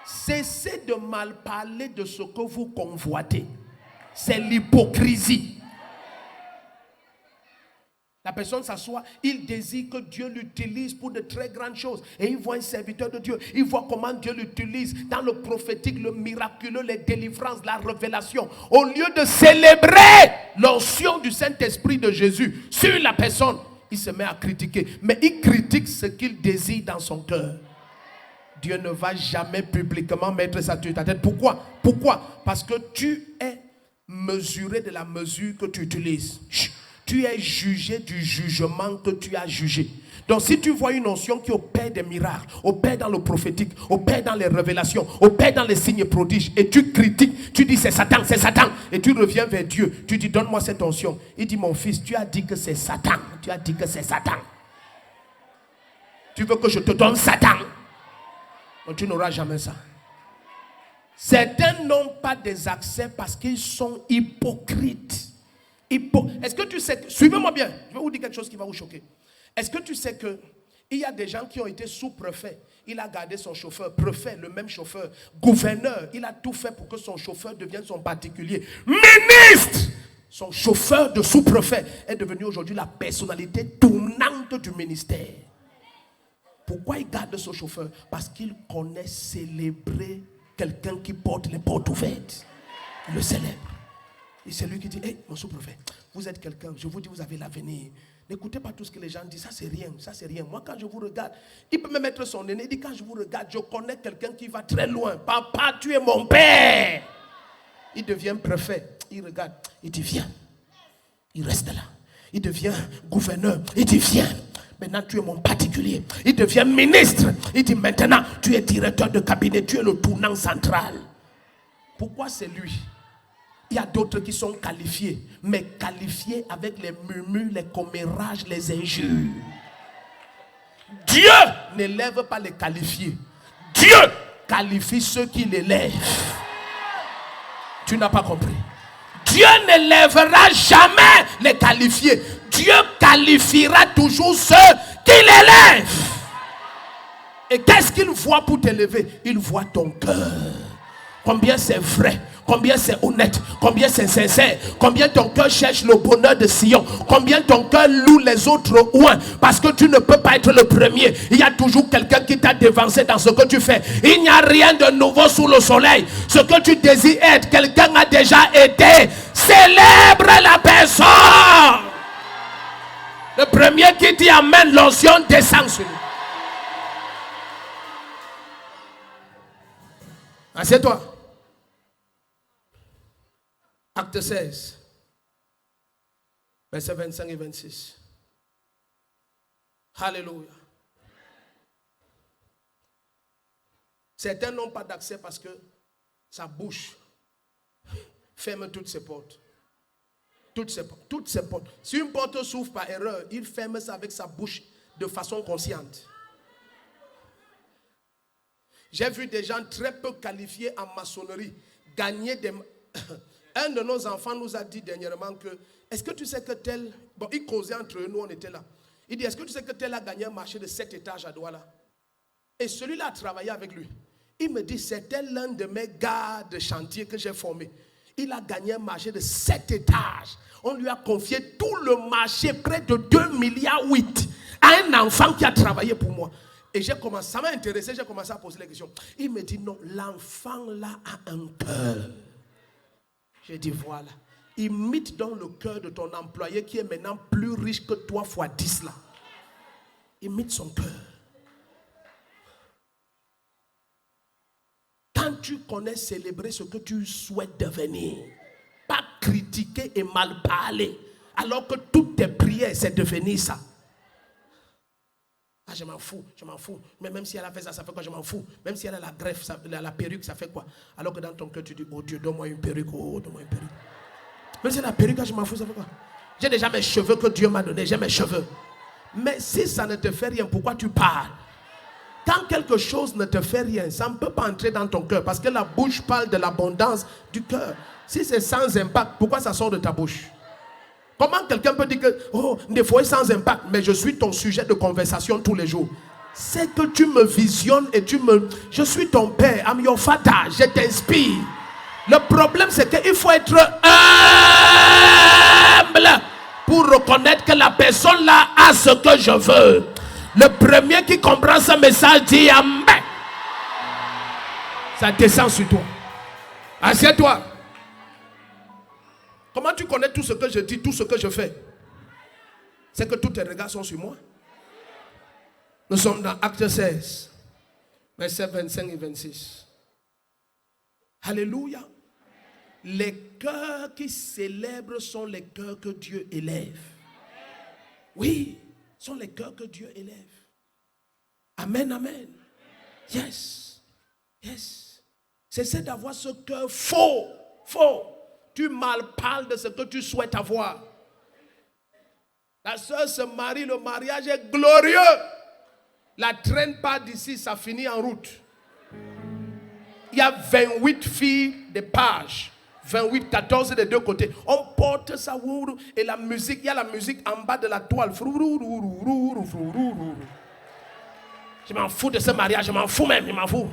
Cessez de mal parler de ce que vous convoitez. C'est l'hypocrisie. La personne s'assoit, il désire que Dieu l'utilise pour de très grandes choses. Et il voit un serviteur de Dieu. Il voit comment Dieu l'utilise dans le prophétique, le miraculeux, les délivrances, la révélation. Au lieu de célébrer l'onction du Saint-Esprit de Jésus sur la personne, il se met à critiquer. Mais il critique ce qu'il désire dans son cœur. Dieu ne va jamais publiquement mettre ça sur ta tête. Pourquoi? Parce que tu es mesuré de la mesure que tu utilises. Tu es jugé du jugement que tu as jugé. Donc si tu vois une onction qui opère des miracles, opère dans le prophétique, opère dans les révélations, opère dans les signes prodiges, et tu critiques, tu dis c'est Satan, et tu reviens vers Dieu, tu dis donne-moi cette onction. Il dit mon fils, tu as dit que c'est Satan, tu veux que je te donne Satan? Donc tu n'auras jamais ça. Certains n'ont pas des accès parce qu'ils sont hypocrites. Est-ce que tu sais que, suivez-moi bien, je vais vous dire quelque chose qui va vous choquer. Est-ce que tu sais que il y a des gens qui ont été sous-préfets, il a gardé son chauffeur, préfet, le même chauffeur, gouverneur, il a tout fait pour que son chauffeur devienne son particulier. Ministre, son chauffeur de sous-préfet est devenu aujourd'hui la personnalité tournante du ministère. Pourquoi il garde son chauffeur? Parce qu'il connaît célébrer quelqu'un qui porte les portes ouvertes. Il le célèbre. Et c'est lui qui dit, hey, mon sous-préfet, vous êtes quelqu'un, je vous dis, vous avez l'avenir. N'écoutez pas tout ce que les gens disent, ça c'est rien. Moi quand je vous regarde, il peut me mettre son nez, il dit, quand je vous regarde, je connais quelqu'un qui va très loin. Papa, tu es mon père. Il devient préfet, il regarde, il dit, viens. Il reste là. Il devient gouverneur, il dit, viens. Maintenant tu es mon particulier. Il devient ministre, il dit, maintenant tu es directeur de cabinet, tu es le tournant central. Pourquoi c'est lui? Il y a d'autres qui sont qualifiés, mais qualifiés avec les murmures, les commérages, les injures. Dieu n'élève pas les qualifiés. Dieu qualifie ceux qui l'élèvent. Tu n'as pas compris. Dieu n'élèvera jamais les qualifiés. Dieu qualifiera toujours ceux qui l'élèvent. Et qu'est-ce qu'il voit pour t'élever? Il voit ton cœur. Combien c'est vrai, combien c'est honnête, combien c'est sincère, combien ton cœur cherche le bonheur de Sion, combien ton cœur loue les autres ouins, parce que tu ne peux pas être le premier. Il y a toujours quelqu'un qui t'a dévancé dans ce que tu fais. Il n'y a rien de nouveau sous le soleil. Ce que tu désires être, quelqu'un a déjà été. Célèbre la personne. Le premier qui dit amen, l'onction descend sur lui. Assieds-toi. Acte 16, versets 25 et 26. Alléluia. Certains n'ont pas d'accès parce que sa bouche ferme toutes ses portes. Toutes ses portes. Si une porte s'ouvre par erreur, il ferme ça avec sa bouche de façon consciente. J'ai vu des gens très peu qualifiés en maçonnerie gagner des... Un de nos enfants nous a dit dernièrement que, est-ce que tu sais que tel, bon, il causait entre eux, nous on était là. Il dit, est-ce que tu sais que tel a gagné un marché de 7 étages à Douala? Et celui-là a travaillé avec lui. Il me dit, c'était l'un de mes gars de chantier que j'ai formé. Il a gagné un marché de 7 étages. On lui a confié tout le marché, près de 2,8 milliards, à un enfant qui a travaillé pour moi. Et j'ai commencé, ça m'a intéressé, j'ai commencé à poser les questions. Il me dit, non, l'enfant là a un cœur. J'ai dit, voilà, imite dans le cœur de ton employé qui est maintenant plus riche que toi fois 10 là. Imite son cœur. Quand tu connais célébrer ce que tu souhaites devenir, pas critiquer et mal parler, alors que toutes tes prières, c'est devenir ça. Ah, je m'en fous. Mais même si elle a fait ça, ça fait quoi? Je m'en fous. Même si elle a la greffe, la perruque, ça fait quoi? Alors que dans ton cœur, tu dis, oh Dieu, donne-moi une perruque, oh, donne-moi une perruque. Même si elle a la perruque, je m'en fous, ça fait quoi? J'ai déjà mes cheveux que Dieu m'a donné, j'ai mes cheveux. Mais si ça ne te fait rien, pourquoi tu parles? Quand quelque chose ne te fait rien, ça ne peut pas entrer dans ton cœur, parce que la bouche parle de l'abondance du cœur. Si c'est sans impact, pourquoi ça sort de ta bouche? Comment quelqu'un peut dire que, oh, des fois sans impact, mais je suis ton sujet de conversation tous les jours? C'est que tu me visionnes et je suis ton père, I'm your father, je t'inspire. Le problème c'est qu'il faut être humble pour reconnaître que la personne là a ce que je veux. Le premier qui comprend ce message dit amen. Ça descend sur toi. Assieds-toi. Comment tu connais tout ce que je dis, tout ce que je fais? C'est que tous tes regards sont sur moi. Nous sommes dans Acte 16, versets 25 et 26. Alléluia. Les cœurs qui célèbrent sont les cœurs que Dieu élève. Oui, sont les cœurs que Dieu élève. Amen, amen. Yes, yes. Cessez d'avoir ce cœur faux, faux. Tu mal parles de ce que tu souhaites avoir. La soeur se marie, le mariage est glorieux. La traîne part d'ici, ça finit en route. Il y a 28 filles de pages. 28, 14 des deux côtés. On porte ça et la musique, il y a la musique en bas de la toile. Je m'en fous de ce mariage, je m'en fous même, je m'en fous.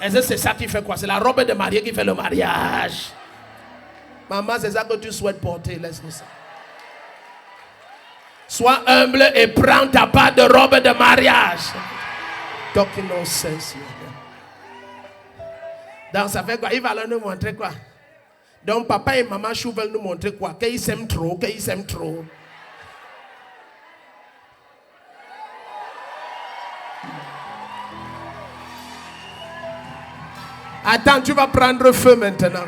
Et c'est ça qui fait quoi? C'est la robe de mariée qui fait le mariage. Maman, c'est ça que tu souhaites porter, laisse-nous ça. Sois humble et prends ta part de robe de mariage. Talking nonsense. Donc ça fait quoi? Il va nous montrer quoi? Donc papa et maman Chou veulent nous montrer quoi? Qu'ils s'aiment trop, qu'ils s'aiment trop. Attends, tu vas prendre feu maintenant.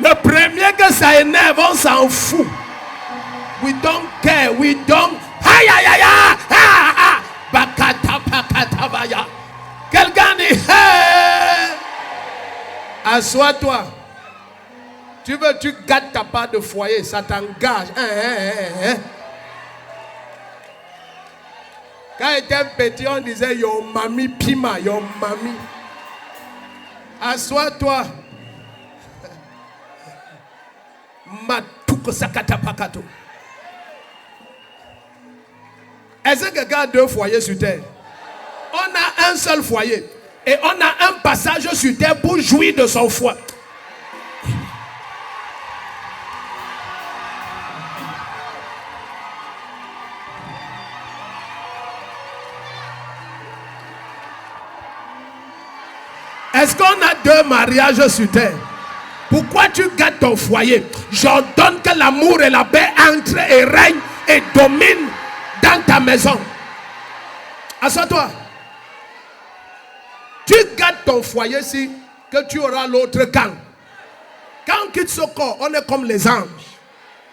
Le premier que ça énerve, on s'en fout. We don't care, we don't. Aïe aïe aïe aïe. Bakata bakata baya. Quelqu'un dit hey. Assois-toi. Tu gâtes ta part de foyer, ça t'engage. Quand j'étais petit, on disait yo mami pima, yo mami. Assois-toi. Matuko sakata pakato. Est-ce que quelqu'un a deux foyers sur terre? On a un seul foyer. Et on a un passage sur terre pour jouir de son foie. Est-ce qu'on a deux mariages sur terre? Pourquoi tu gâtes ton foyer? J'ordonne que l'amour et la paix entrent et règnent et dominent dans ta maison. Assois-toi. Tu gâtes ton foyer si que tu auras l'autre camp. Quand on quitte ce corps, on est comme les anges.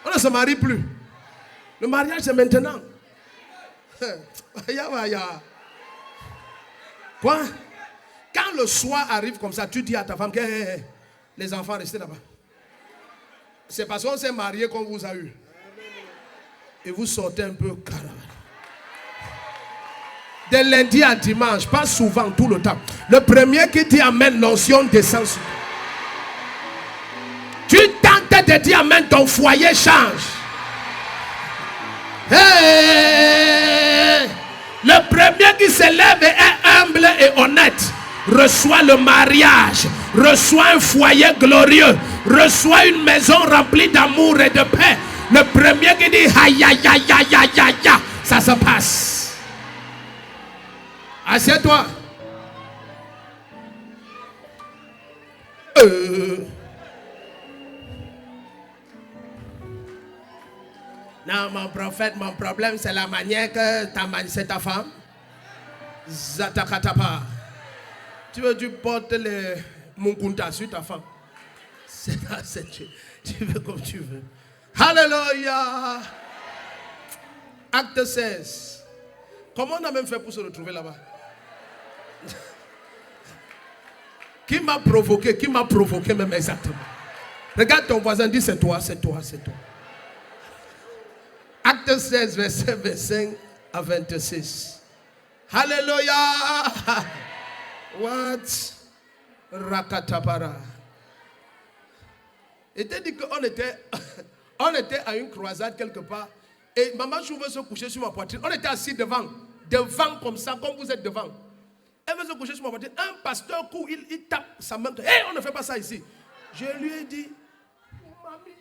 On ne se marie plus. Le mariage c'est maintenant. Quoi? Quand le soir arrive comme ça, tu dis à ta femme que les enfants restez là-bas. C'est parce qu'on s'est marié qu'on vous a eu. Et vous sortez un peu caravane. De lundi à dimanche, pas souvent, tout le temps. Le premier qui dit amen, l'onction descend sur toi. Tu tentes de dire amen, ton foyer change. Hey! Le premier qui s'élève et est humble et honnête reçoit le mariage, reçoit un foyer glorieux, reçoit une maison remplie d'amour et de paix. Le premier qui dit aïe aïe aïe aïe aïe aïe, ça se passe. Assieds-toi. Non, mon prophète, mon problème c'est la manière que c'est ta femme. Zatakatapa. Tu veux tu portes les munkunta sur ta femme. Tu veux comme tu veux. Alléluia. Acte 16. Comment on a même fait pour se retrouver là-bas? Qui m'a provoqué même exactement. Regarde ton voisin, dis c'est toi, c'est toi, c'est toi. Acte 16, verset 25 à 26. Alléluia. What? Rakatapara. Et t'as dit qu'on était, on était à une croisade quelque part. Et maman Chou veut se coucher sur ma poitrine. On était assis devant comme ça, comme vous êtes devant. Elle veut se coucher sur ma poitrine. Un pasteur court, il tape sa main. Hey, on ne fait pas ça ici. Je lui ai dit, mamie.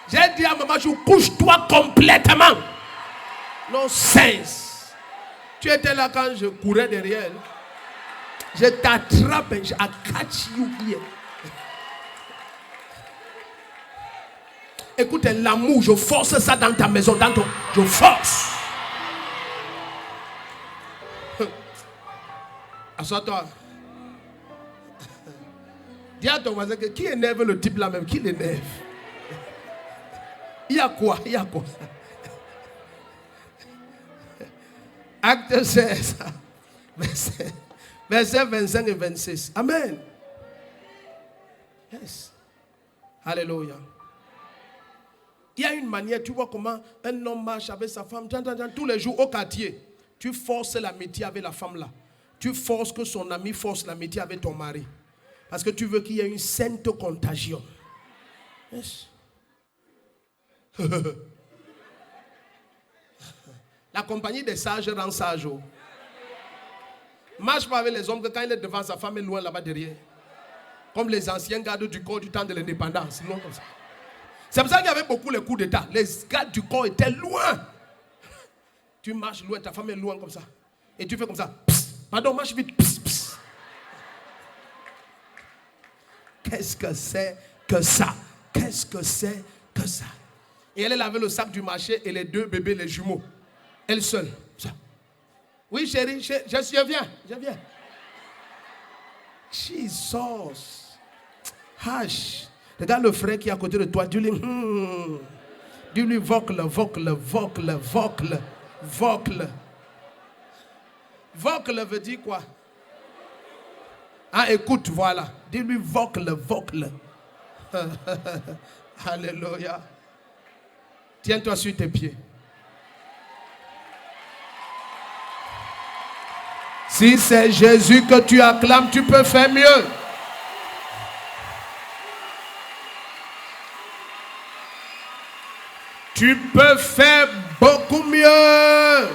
J'ai dit à maman Chou, couche-toi complètement. Non sens. Tu étais là quand je courais derrière. Je t'attrape, I catch you here. Écoute, l'amour, je force ça dans ta maison, dans ton... Je force. Assois-toi. Dis à ton voisin que qui énerve le type là même? Qui l'énerve? Il y a quoi? Acte 16, versets 25 et 26. Amen. Yes. Alléluia. Il y a une manière, tu vois comment un homme marche avec sa femme, tous les jours au quartier. Tu forces l'amitié avec la femme là. Tu forces que son ami force l'amitié avec ton mari. Parce que tu veux qu'il y ait une sainte contagion. Yes. La compagnie des sages rend sage. Marche pas avec les hommes que quand il est devant sa femme, il est loin là-bas derrière. Comme les anciens gardes du corps du temps de l'indépendance. Non comme ça. C'est pour ça qu'il y avait beaucoup les coups d'état. Les gardes du corps étaient loin. Tu marches loin, ta femme est loin comme ça. Et tu fais comme ça. Psst. Pardon, marche vite. Psst, psst. Qu'est-ce que c'est que ça? Qu'est-ce que c'est que ça? Et elle avait le sac du marché et les deux bébés, les jumeaux. Elle seule. Ça. Oui, chérie, je viens. Jesus. Hush. Regarde le frère qui est à côté de toi. Dis-lui, vocle. Vocle veut dire quoi? Ah, écoute, voilà. Dis-lui, vocle. Alléluia. Tiens-toi sur tes pieds. Si c'est Jésus que tu acclames, tu peux faire mieux. Tu peux faire beaucoup mieux.